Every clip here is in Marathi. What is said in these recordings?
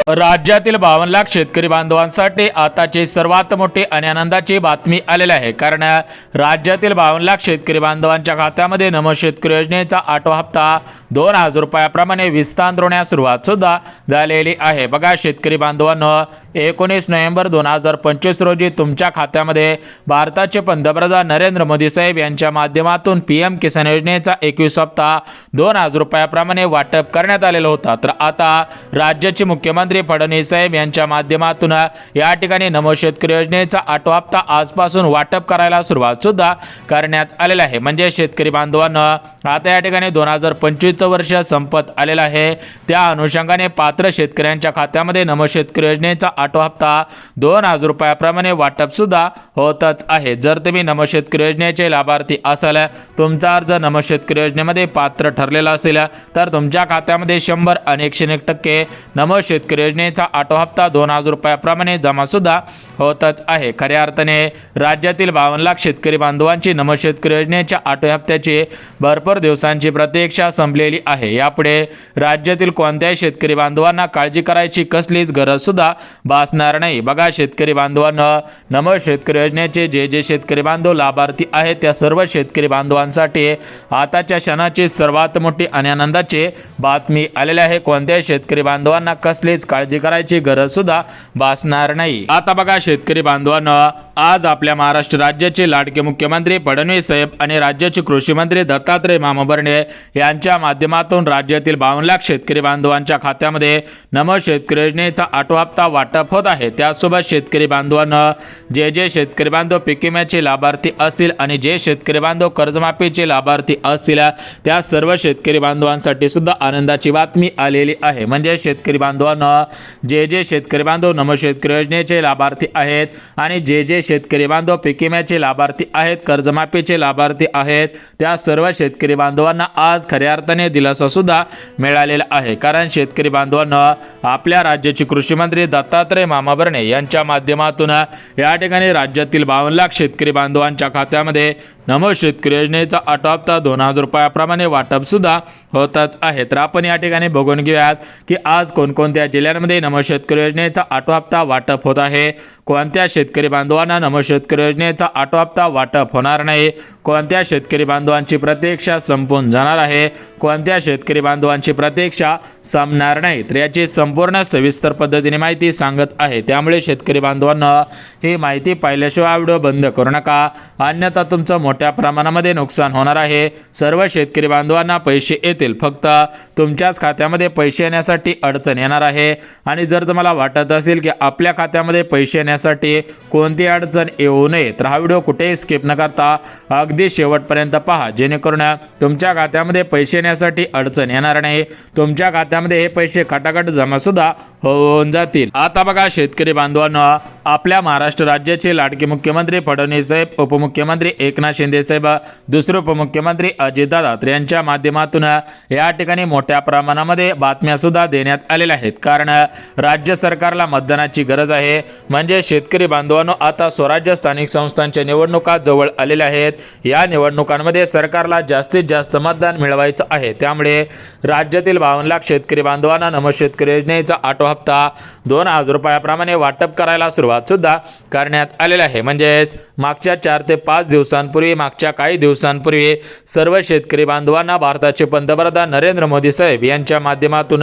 राज्यातील 52 लाख शेतकरी बांधवांसाठी आताची सर्वात मोठी आणि आनंदाची बातमी आलेली आहे। कारण राज्यातील 52 लाख शेतकरी बांधवांच्या खात्यामध्ये नमो शेतकरी योजनेचा 8वा हप्ता 2000 रुपयाप्रमाणे विस्तारण्यास सुरुवात सुद्धा झालेली आहे। बघा शेतकरी बांधवांनो, 19 नोव्हेंबर 2025 रोजी तुमच्या खात्यामध्ये भारताचे पंतप्रधान नरेंद्र मोदी साहेब यांच्या माध्यमातून पीएम किसान योजनेचा 21 हप्ता 2000 रुपयाप्रमाणे वाटप करण्यात आलेला होता। तर आता राज्याचे मुख्यमंत्री फडणवीस साहेब यांच्या माध्यमातून या ठिकाणी नमो शेतकरी योजनेचा 8वा हप्ता आजपासून वाटप करायला सुरुवात सुद्धा करण्यात आलेला आहे। म्हणजे शेतकरी बांधवांनो, आता या ठिकाणी 2025 वर्ष संपत आलेला आहे। त्या अनुषंगाने पात्र शेतकऱ्यांच्या खात्यामध्ये नमो शेतकरी योजनेचा 8वा हप्ता 2000 रुपयाप्रमाणे वाटप सुद्धा होतच आहे। जर तुम्ही नमो शेतकरी योजनेचे लाभार्थी असाल, तुमचा अर्ज नमो शेतकरी योजनेमध्ये पात्र ठरलेला असेल, तर तुमच्या खात्यामध्ये 100 आणि 101% नमो शेतकरी योजनेचा 8वा हप्ता 2000 रुपयाप्रमाणे जमा सुद्धा होतच आहे। खऱ्या अर्थाने राज्यातील 52 लाख शेतकरी बांधवांची नमो शेतकरी योजनेच्या 8व्या हप्त्याची भरपूर दिवसांची प्रतीक्षा संपलेली आहे। यापुढे राज्यातील कोणत्याही शेतकरी बांधवांना काळजी करायची कसलीच गरज सुद्धा भासणार नाही। बघा शेतकरी बांधवांनो, नमो शेतकरी योजनेचे जे शेतकरी बांधव लाभार्थी आहेत, त्या सर्व शेतकरी बांधवांसाठी आताच्या क्षणाची सर्वात मोठी आणि आनंदाची बातमी आलेली आहे। कोणत्याही शेतकरी बांधवांना कसलीच काळजी करायची गरज सुद्धा भासणार नाही। आता बघा शेतकरी बांधवांनो, आज आपल्या महाराष्ट्र राज्याचे लाडके मुख्यमंत्री फडणवीस साहेब आणि राज्याचे कृषी मंत्री दत्तात्रय मामा भरणे यांच्या माध्यमातून राज्यातील 52 लाख शेतकरी बांधवांच्या खात्यामध्ये नमो शेतकरी योजनेचा 8वा हप्ता वाटप होत आहे। त्यासोबत शेतकरी बांधवांनो, जे शेतकरी बांधव पीक विम्याचे लाभार्थी असतील आणि जे शेतकरी बांधव कर्जमाफीचे लाभार्थी असतील, त्या सर्व शेतकरी बांधवांसाठी सुद्धा आनंदाची बातमी आलेली आहे। म्हणजे शेतकरी बांधवांनो, जे शेतकरी बांधव नमो शेतकरी योजनेचे लाभार्थी आहेत आणि जे शेतकरी बांधव पीक विम्याचे लाभार्थी आहेत, कर्जमाफीचे लाभार्थी आहेत, त्या सर्व शेतकरी बांधवांना आज खऱ्या अर्थाने दिलासा सुद्धा मिळालेला आहे। कारण शेतकरी बांधवांनो, आपल्या राज्याचे कृषी मंत्री दत्तात्रय मामा भरणे यांच्या माध्यमातून या ठिकाणी राज्यातील 52 लाख शेतकरी बांधवांच्या खात्यामध्ये नमो शेतकरी योजनेचा 8वा हप्ता 2000 रुपयाप्रमाणे वाटप सुद्धा होतच आहे। तर आपण या ठिकाणी बघून घेऊयात की आज कोणकोणत्या जिल्ह्यांमध्ये नमो शेतकरी योजनेचा 8वा हप्ता वाटप होत आहे, कोणत्या शेतकरी बांधवांना नमो शेतकरी योजनेचा 8वा हप्ता वाटप होणार नाही, कोणत्या शेतकरी बांधवांची प्रतीक्षा संपून जाणार आहे, कोणत्या शेतकरी बांधवांची प्रतीक्षा संपणार नाही। तर याची संपूर्ण सविस्तर पद्धतीने माहिती सांगत आहे। त्यामुळे शेतकरी बांधवांना ही माहिती पाहिल्याशिवाय व्हिडिओ बंद करू नका, अन्यथा तुमचं मोठ्या प्रमाणामध्ये नुकसान होणार आहे। सर्व शेतकरी बांधवांना पैसे येतील, फक्त तुमच्याच खात्यामध्ये पैसे येण्यासाठी अडचण येणार आहे। आणि जर तुम्हाला वाटत असेल की आपल्या खात्यामध्ये पैसे येण्यासाठी कोणती अडचण येऊ नये, तर हा व्हिडिओ कुठेही स्किप न करता अगदी शेवटपर्यंत पहा, जेणेकरून तुमच्या खात्यामध्ये पैसे येण्यासाठी अडचण येणार नाही, तुमच्या खात्यामध्ये हे पैसे खटाखट जमा सुद्धा होऊन जातील। आता बघा शेतकरी बांधवांनो, आपल्या महाराष्ट्र राज्याचे लाडके मुख्यमंत्री फडणवीस साहेब, उपमुख्यमंत्री एकनाथ शिंदे साहेब, दुसरे उपमुख्यमंत्री अजितदादा यांच्या माध्यमातून या ठिकाणी मोठ्या प्रमाणामध्ये बातम्या सुद्धा देण्यात आलेल्या आहेत। कारण राज्य सरकारला मतदानाची गरज आहे। म्हणजे शेतकरी बांधवांनो, आता स्वराज्य स्थानिक संस्थांच्या निवडणुका जवळ आलेल्या आहेत। या निवडणुकांमध्ये सरकारला जास्तीत जास्त मतदान मिळवायचं आहे। त्यामुळे राज्यातील 52 लाख शेतकरी बांधवांना नमो शेतकरी योजनेचा 8वा हप्ता 2000 रुपयाप्रमाणे वाटप करायला सुरुवात सुद्धा करण्यात आलेला आहे। म्हणजेच मागच्या 4 ते 5 दिवसांपूर्वी, मागच्या काही दिवसांपूर्वी सर्व शेतकरी बांधवांना भारताचे पंतप्रधान नरेंद्र मोदी साहेब यांच्या माध्यमातून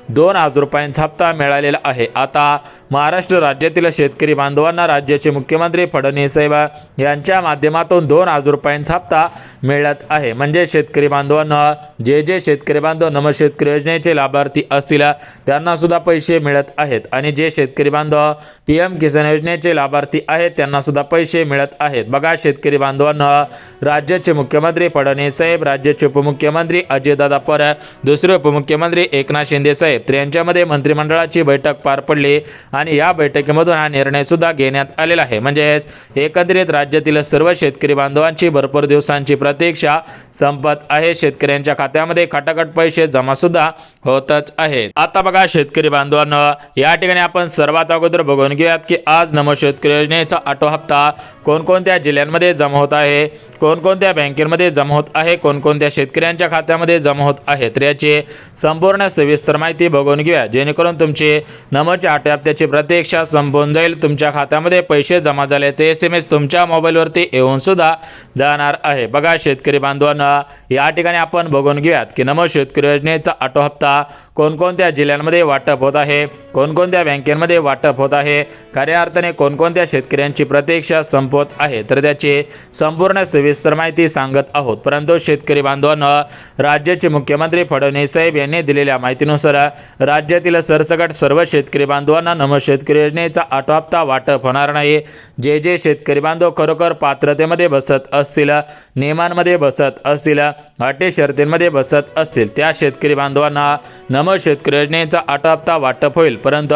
2000 रुपयांचा हप्ता मिळालेला आहे। आता महाराष्ट्र राज्यातील शेतकरी बांधवांना राज्याचे मुख्यमंत्री फडणवीस साहेब यांच्या माध्यमातून 2000 रुपयांचा हप्ता मिळत आहे। म्हणजे शेतकरी बांधवांना जे शेतकरी बांधव नमो शेतकरी योजनेचे लाभार्थी असतील, त्यांना सुद्धा पैसे मिळत आहेत आणि जे शेतकरी बांधव पीएम किसान योजनेचे लाभार्थी आहेत, त्यांना सुद्धा पैसे मिळत आहेत। बघा शेतकरी बांधवांना, राज्याचे मुख्यमंत्री फडणवीस साहेब, राज्याचे उपमुख्यमंत्री अजितदादा पवार, दुसरे उपमुख्यमंत्री एकनाथ शिंदे साहेब यांच्यामध्ये मंत्रिमंडळाची बैठक पार पडली आणि या बैठकीमधून हा निर्णय सुद्धा घेण्यात आलेला आहे। म्हणजे एकंदरीत राज्यातील सर्व शेतकरी बांधवांची भरपूर दिवसांची प्रतीक्षा संपत आहे। शेतकऱ्यांच्या खात्यामध्ये खटाखट पैसे जमा सुद्धा होतच आहेत। आता बघा शेतकरी बांधवांनो, या ठिकाणी आपण सर्वात अगोदर बघून घेऊयात की आज नमो शेतकरी योजनेचा 8वा हप्ता कोणकोणत्या जिल्ह्यांमध्ये जमा होत आहे, कोणकोणत्या बँकेमध्ये जमा होत आहे, कोणकोणत्या शेतकऱ्यांच्या खात्यामध्ये जमा होत आहे, तर याची संपूर्ण सविस्तर माहिती बघून घेऊया, जेणेकरून तुमचे नमोच्या 8 हप्त्याची प्रतीक्षा संपून जाईल. तुमच्या खात्यामध्ये पैसे जमा झाल्याचे SMS तुमच्या मोबाईलवरती येऊन सुद्धा जाणार आहे. बघा शेतकरी बांधवांना, या ठिकाणी आपण बघून घेऊयात की नमो शेतकरी योजनेचा 8 हप्ता कोणकोणत्या जिल्ह्यांमध्ये वाटप होत आहे, कोणकोणत्या बँकेमध्ये वाटप होत आहे, खऱ्या अर्थाने कोणकोणत्या शेतकऱ्यांची प्रतीक्षा संपवत आहे, तर त्याची संपूर्ण सविस्तर माहिती सांगत आहोत. परंतु शेतकरी बांधवांना, राज्याचे मुख्यमंत्री फडणवीस साहेब यांनी दिलेल्या माहितीनुसार राज्यातील सरसकट सर्व शेतकरी बांधवांना नमो शेतकरी योजनेचा 8 हप्ता वाटप होणार नाही. जे शेतकरी बांधव खरोखर पात्रतेमध्ये बसत असतील, नियमांमध्ये बसत असतील, अटी शर्तींमध्ये बसत असतील, त्या शेतकरी बांधवांना नमो शेतकरी योजनेचा 8 हप्ता वाटप होईल. परंतु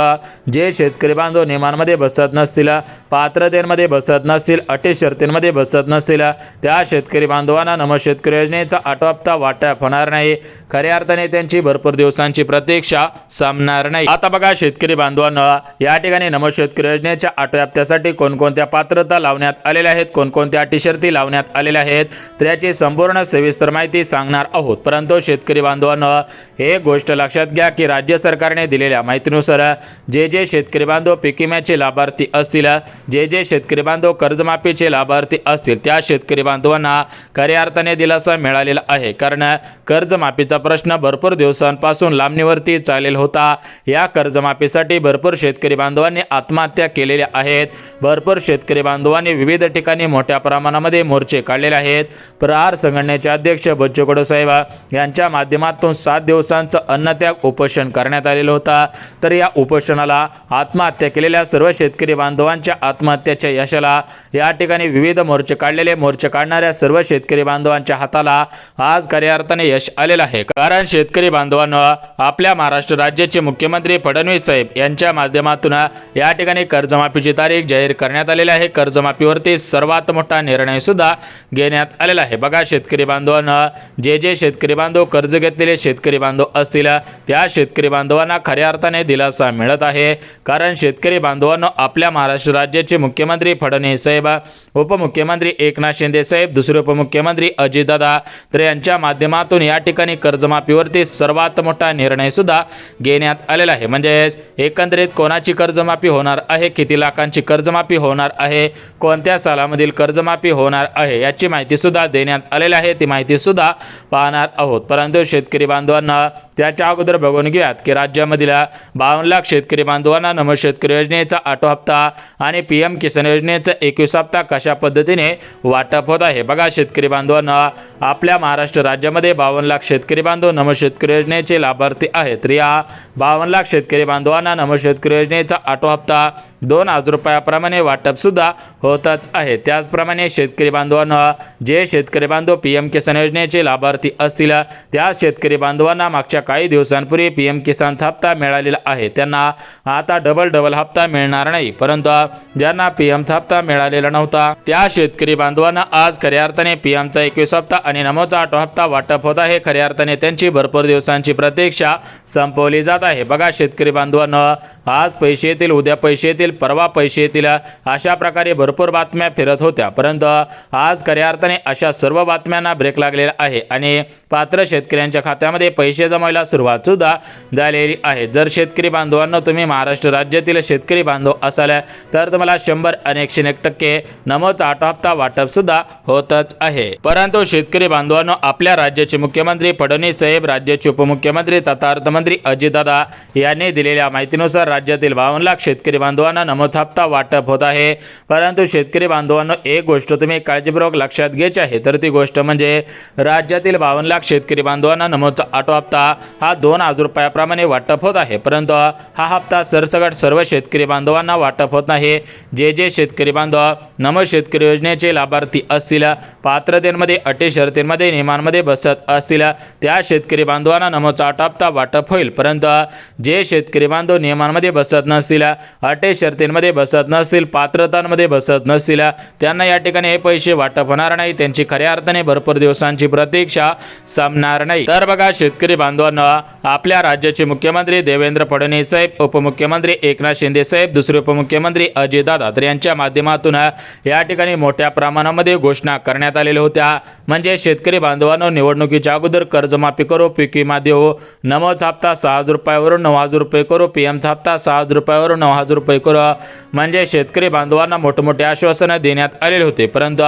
जे शेतकरी बांधव नियमांमध्ये बसत नसतील, पात्रतेमध्ये बसत नसतील, अटी शर्तींमध्ये बसत नसतील, त्या शेतकरी बांधवांना नमो शेतकरी योजनेचा 8 हप्ता वाटप होणार नाही. खऱ्या अर्थाने त्यांची भरपूर दिवसांची प्रतीक्षा संपणार नाही. आता बघा शेतकरी बांधवांना, या ठिकाणी नमो शेतकरी योजनेच्या 8 हप्त्यासाठी कोणकोणत्या पात्रता लावण्यात आलेल्या आहेत, कोणकोणत्या अटी शर्ती लावण्यात आलेल्या आहेत, तर याची संपूर्ण सविस्तर माहिती सांगणार आहोत. परंतु शेतकरी बांधवांना, हे गोष्ट लक्षात घ्या की राज्य सरकारने दिलेल्या माहितीनुसार जे शेतकरी बांधव पीक विम्याचे लाभार्थी असतील, जे शेतकरी बांधव कर्जमाफीचे लाभार्थी असतील, त्या शेतकरी बांधवांना खऱ्या अर्थाने दिलासा मिळालेला आहे. कारण कर्जमाफीचा प्रश्न भरपूर दिवसांपासून लांबणीवरती चाललेला होता. या कर्जमाफीसाठी भरपूर शेतकरी बांधवांनी आत्महत्या केलेल्या आहेत. भरपूर शेतकरी बांधवांनी विविध ठिकाणी मोठ्या प्रमाणामध्ये मोर्चे काढलेले आहेत. प्रहार संघटनेचे अध्यक्ष बच्चू कडू साहेब यांच्या माध्यमातून 7 दिवसांचं अन्नत्याग उपोषण करण्यात आलेलं होता. तर या उपोषणाला आत्महत्या केलेल्या सर्व शेतकरी बांधवांच्या आत्महत्येच्या यशाला या ठिकाणी विविध मोर्चे काढणाऱ्या सर्व शेतकरी बांधवांच्या हाताला आज खऱ्या अर्थाने यश आलेलं आहे. कारण शेतकरी बांधवांना, आपल्या महाराष्ट्र राज्याचे मुख्यमंत्री फडणवीस साहेब यांच्या माध्यमातून या ठिकाणी कर्जमाफीची तारीख जाहीर करण्यात आलेली आहे. कर्जमाफीवरती सर्वात मोठा निर्णय सुद्धा घेण्यात आलेला आहे. बघा शेतकरी बांधवांना, जे शेतकरी बांधव कर्ज घेतलेले शेतकरी बांधव असतील, त्या शेतकरी बांधवांना खऱ्या अर्थाने दिलासा मिळत आहे. कारण शेतकरी बांधवांना, आपल्या महाराष्ट्र राज्याचे मुख्यमंत्री फडणवीस साहेब, उपमुख्यमंत्री एकनाथ शिंदे साहेब, दुसरे उपमुख्यमंत्री अजितदादा, तर यांच्या माध्यमातून या ठिकाणी कर्जमाफीवरती सर्वात मोठा निर्णय सुद्धा घेण्यात आलेला आहे. म्हणजे एकंदरीत कोणाची कर्जमाफी होणार आहे, किती लाखांची कर्जमाफी होणार आहे, कोणत्या सालामधील कर्जमाफी होणार आहे, याची माहिती सुद्धा देण्यात आलेली आहे. ती माहिती सुद्धा पाहणार आहोत. परंतु शेतकरी बांधवांना, त्याच्या अगोदर बघून घेऊयात की राज्यामधील 52 लाख शेतकरी बांधवांना नमो शेतकरी योजनेचा 8 हप्ता आणि PM किसान योजनेचा 21 हप्ता कशा पद्धतीने वाटप होत आहे. बघा शेतकरी बांधवांना, आपल्या महाराष्ट्र राज्यामध्ये 52 लाख शेतकरी बांधव नमो शेतकरी योजनेचे लाभार्थी आहेत. तर या 52 लाख शेतकरी बांधवांना नमो शेतकरी योजनेचा 8 हप्ता 2,000 रुपयाप्रमाणे वाटप सुद्धा होतच आहे. त्याचप्रमाणे शेतकरी बांधवांना, जे शेतकरी बांधव PM किसान योजनेचे लाभार्थी असतील, त्या शेतकरी बांधवांना मागच्या काही दिवसांपूर्वी PM किसानचा हप्ता मिळालेला आहे. त्यांना आता डबल हप्ता मिळणार नाही. परंतु ज्यांना PMचा हप्ता मिळालेला नव्हता, त्या शेतकरी बांधवांना आज खऱ्या अर्थाने PMचा 21 हप्ता आणि नमोचा 8 हप्ता वाटप होत आहे. खऱ्या अर्थाने त्यांची भरपूर दिवसांची प्रतीक्षा संपवली जात आहे. बघा शेतकरी बांधवांना, आज पैसे येतील, उद्या पैसे येतील, परवा पैसे येतील, अशा प्रकारे भरपूर बातम्या फिरत होत्या. परंतु आज खऱ्या अर्थाने अशा सर्व बातम्यांना ब्रेक लागलेला आहे आणि पात्र शेतकऱ्यांच्या खात्यामध्ये पैसे जमायला सुरुवात सुद्धा झालेली आहे. जर शेतकरी बांधवांना, तुम्ही महाराष्ट्र राज्यातील शेतकरी बांधव असाल, तर तुम्हाला 100 आणि 101% नमोचा 8 हप्ता वाटप सुद्धा होतच आहे. परंतु शेतकरी बांधवांनो, आपल्या राज्याचे मुख्यमंत्री फडणवीस साहेब, राज्याचे उपमुख्यमंत्री तथा अर्थमंत्री अजितदादा यांनी दिलेल्या माहितीनुसार राज्यातील 52 लाख शेतकरी बांधवांना नमोचा हप्ता वाटप होत आहे. परंतु शेतकरी बांधवांनो, एक गोष्ट तुम्ही काळजीपूर्वक लक्षात घ्यायची आहे, तर ती गोष्ट म्हणजे राज्यातील 52 लाख शेतकरी बांधवांना नमोचा 8 हप्ता हा 2,000 रुपयाप्रमाणे वाटप होत आहे. परंतु हा हप्ता सरसकट सर्व शेतकरी बांधवांना वाटप होत नाही. जे शेतकरी बांधव नमो शेतकरी योजनेचे लाभार्थी असतील, पात्रतेमध्ये, अटी शर्तींमध्ये, नियमांमध्ये बसत असतील, त्या शेतकरी बांधवांना नमोचा 8 हप्ता वाटप होईल. परंतु जे शेतकरी बांधव नियमांमध्ये बसत नसतील, अटी शर्तींमध्ये बसत नसतील, पात्रतांमध्ये बसत नसतील, त्यांना या ठिकाणी हे पैसे वाटप होणार नाही. त्यांची खऱ्या अर्थाने भरपूर दिवसांची प्रतीक्षा संपणार नाही. तर बघा शेतकरी बांधवांनो, बांधवांनो, आपल्या राज्याचे मुख्यमंत्री देवेंद्र फडणवीस साहेब, उपमुख्यमंत्री एकनाथ शिंदे साहेब, दुसरे उपमुख्यमंत्री अजितदादा तर यांच्या माध्यमातून या ठिकाणी मोठ्या प्रमाणामध्ये घोषणा करण्यात आलेल्या होत्या। म्हणजे शेतकरी बांधवांनो, निवडणुकीच्या अगोदर कर्जमाफी करू, पीक विमा देऊ, नमोचा हप्ता 6,000 रुपयावरून 9,000 रुपये करू, पीएमचा हप्ता 6,000 रुपयावरून 9,000 रुपये करू, म्हणजे शेतकरी बांधवांना मोठमोठे आश्वासनं देण्यात आलेले होते। परंतु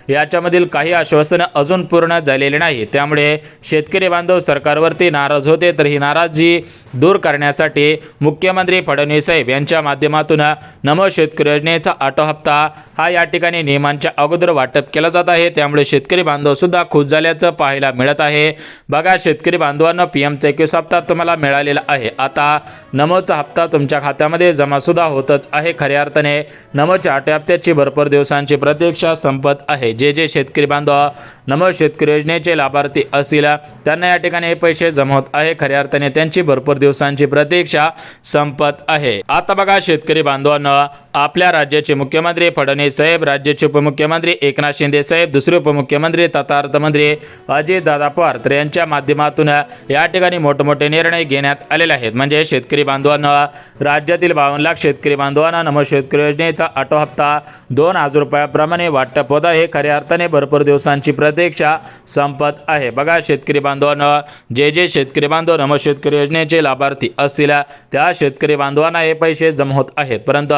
याच्यामधील काही आश्वासनं अजून पूर्ण झालेले नाही। त्यामुळे शेतकरी बांधव सरकारवरती नाराज होते। तर ही नाराजी दूर करण्यासाठी मुख्यमंत्री फडणवीस साहेब यांच्या माध्यमातून नमो शेतकरी योजनेचा ऑटो हप्ता हा या ठिकाणी नियमांच्या अगोदर वाटप केला जात आहे। त्यामुळे शेतकरी बांधव सुद्धा खुश झाल्याचं पाहायला मिळत आहे। बघा शेतकरी बांधवांना पीएमचा 21 हप्ता तुम्हाला मिळालेला आहे। आता नमोचा हप्ता तुमच्या खात्यामध्ये जमा सुद्धा होतच आहे। खऱ्या अर्थाने नमोच्या ऑटो हप्त्याची भरपूर दिवसांची प्रतीक्षा संपत आहे। जे शेतकरी बांधव नमो शेतकरी योजनेचे लाभार्थी असतील त्यांना या ठिकाणी हे पैसे जमा होत आहे। खऱ्या अर्थाने त्यांची भरपूर दिवसांची प्रतीक्षा संपत आहे। आता बघा शेतकरी बांधवांनो, आपल्या राज्याचे मुख्यमंत्री फडणवीस साहेब, राज्याचे उपमुख्यमंत्री एकनाथ शिंदे साहेब, दुसरे उपमुख्यमंत्री तथा अर्थमंत्री अजितदादा पवार तर यांच्या माध्यमातून या ठिकाणी मोठमोठे निर्णय घेण्यात आलेले आहेत। म्हणजे शेतकरी बांधवांना, राज्यातील 52 लाख शेतकरी बांधवांना नमो शेतकरी योजनेचा ऑटो हप्ता 2,000 रुपयाप्रमाणे वाटप होत आहे। खऱ्या अर्थाने भरपूर दिवसांची प्रतीक्षा संपत आहे। बघा शेतकरी बांधवांना, जे शेतकरी बांधव नमो शेतकरी योजनेचे लाभार्थी असतील त्या शेतकरी बांधवांना हे पैसे जमा होत आहेत। परंतु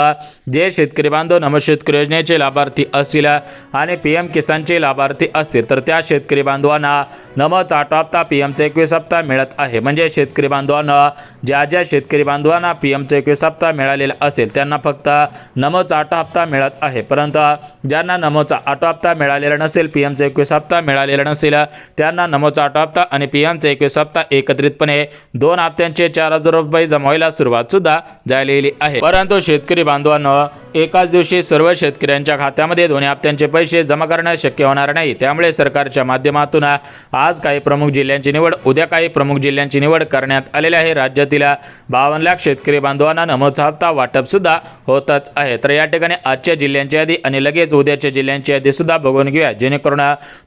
जे शेतकरी बांधव नमो शेतकरी योजनेचे लाभार्थी असतील आणि पीएम किसानचे लाभार्थी असतील तर त्या शेतकरी बांधवांना नमोचा ऑटो हप्ता पीएमचा 21 हप्ता मिळत आहे। म्हणजे शेतकरी बांधवांना, ज्या शेतकरी बांधवांना पीएमचा 21 हप्ता मिळालेला असेल त्यांना फक्त नमोचा ऑटो हप्ता मिळत आहे। परंतु ज्यांना नमोचा ऑटो हप्ता मिळालेला नसेल, पीएमचा 21 हप्ता मिळालेला नसेल, त्यांना नमोचा ऑटो हप्ता आणि पीएमचा 21 हप्ता एकत्रितपणे 2 हप्त्यांचे 4,000 रुपये जमा व्हायला सुरुवात सुद्धा झालेली आहे। परंतु शेतकरी बांधवांना एकाच दिवशी सर्व शेतकऱ्यांच्या खात्यामध्ये 2 हप्त्यांचे पैसे जमा करणं शक्य होणार नाही। त्यामुळे सरकारच्या माध्यमातून आज काही प्रमुख जिल्ह्यांची निवड, उद्या काही प्रमुख जिल्ह्यांची निवड करण्यात आलेली आहे। राज्यातील 52 लाख शेतकरी बांधवांना नमोचा हप्ता वाटप सुद्धा होतच आहे। तर या ठिकाणी आजच्या जिल्ह्यांची यादी आणि लगेच उद्याच्या जिल्ह्यांची यादी सुद्धा बघून घेऊया, जेणेकरून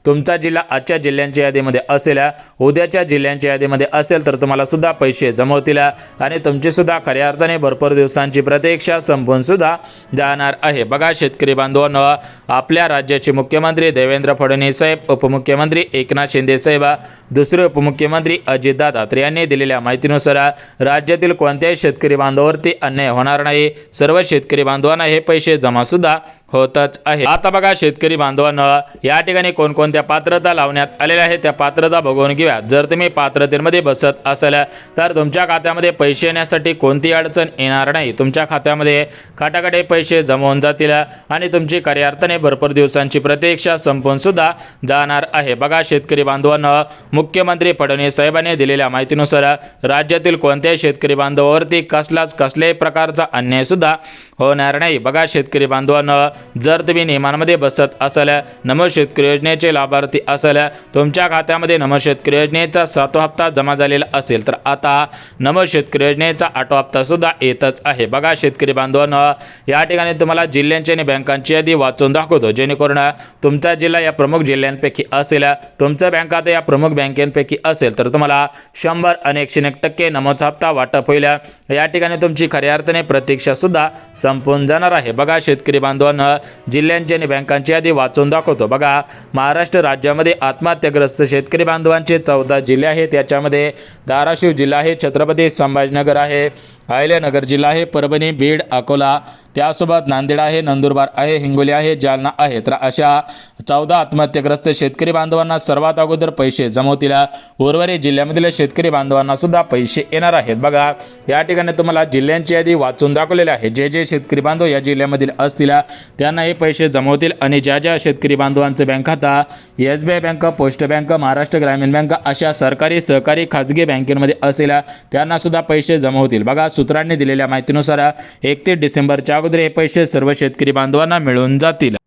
तुमचा जिल्हा आजच्या जिल्ह्यांच्या यादीमध्ये असेल, उद्याच्या जिल्ह्यांच्या यादीमध्ये असेल तर तुम्हाला सुद्धा पैसे जमा होतील आणि तुमची सुद्धा खऱ्या अर्थाने भरपूर दिवसांची प्रतीक्षा संपून सुद्धा जाणार आहे। बघा शेतकरी बांधवांनो, आपल्या राज्याचे मुख्यमंत्री देवेंद्र फडणवीस साहेब, उपमुख्यमंत्री एकनाथ शिंदे साहेब, दुसरे उपमुख्यमंत्री अजितदादा तर यांनी दिलेल्या माहितीनुसार राज्यातील कोणत्याही शेतकरी बांधवावरती अन्याय होणार नाही। सर्व शेतकरी बांधवांना हे पैसे जमा सुद्धा होतच आहे। आता बघा शेतकरी बांधवांनो, या ठिकाणी कोणकोणत्या पात्रता लावण्यात आलेल्या आहेत त्या पात्रता बघून घेऊया। जर तुम्ही पात्रतेमध्ये बसत असाल तर तुमच्या खात्यामध्ये पैसे येण्यासाठी कोणती अडचण येणार नाही। तुमच्या खात्यामध्ये खटाखटे पैसे जमा होऊन जातील आणि तुमची खऱ्या अर्थाने भरपूर दिवसांची प्रतीक्षा संपून सुद्धा जाणार आहे। बघा शेतकरी बांधवांनो, मुख्यमंत्री फडणवीस साहेबांनी दिलेल्या माहितीनुसार राज्यातील कोणत्याही शेतकरी बांधवावरती कसल्याही प्रकारचा अन्याय सुद्धा होणार नाही। बघा शेतकरी बांधवांनो, जर तुम्ही नियमांमध्ये बसत असाल, नमो शेतकरी योजनेचे लाभार्थी असाल, तुमच्या खात्यामध्ये नमो शेतकरी योजनेचा 7वा हप्ता जमा झालेला असेल तर आता नमो शेतकरी योजनेचा 8वा हप्ता सुद्धा येतच आहे। बघा शेतकरी बांधवांनो, या ठिकाणी तुम्हाला जिल्ह्यांची आणि बँकांची यादी वाचून दाखवतो, जेणेकरून तुमचा जिल्हा या प्रमुख जिल्ह्यांपैकी असेल, तुमचं बँक खाते या प्रमुख बँकेपैकी असेल तर तुम्हाला 100 आणि 101% नमोचा हप्ता वाटप होईल। या ठिकाणी तुमची खऱ्या अर्थाने प्रतीक्षा सुद्धा संपून जाणार आहे। बघा शेतकरी बांधवांनो, जिल्ह्यांची आणि बँकांची यादी वाचून दाखवतो। बघा महाराष्ट्र राज्यामध्ये आत्महत्याग्रस्त शेतकरी बांधवांचे 14 जिल्हे आहेत। याच्यामध्ये धाराशिव जिल्हा आहे, छत्रपती संभाजीनगर आहे, अहिल्यानगर जिल्हा आहे, परभणी, बीड, अकोला, त्यासोबत नांदेड आहे, नंदुरबार आहे, हिंगोली आहे, जालना आहे। तर अशा 14 आत्महत्याग्रस्त शेतकरी बांधवांना सर्वात अगोदर पैसे जमा होतील। उर्वरित जिल्ह्यामधील शेतकरी बांधवांना सुद्धा पैसे येणार आहेत। बघा या ठिकाणी तुम्हाला जिल्ह्यांची यादी वाचून दाखवलेली आहे। जे शेतकरी बांधव या जिल्ह्यामधील असतील त्यांना हे पैसे जमा होतील आणि ज्या शेतकरी बांधवांचं बँक खाता SBI bank, post bank, Maharashtra ग्रामीण बँक अशा सरकारी, सहकारी, खाजगी बँकेमध्ये असेल त्यांना सुद्धा पैसे जमा होतील। बघा सूत्रांनी दिलेल्या माहितीनुसार 31 डिसेंबरच्या अगोदर हे पैसे सर्व शेतकरी बांधवांना मिळून जातील।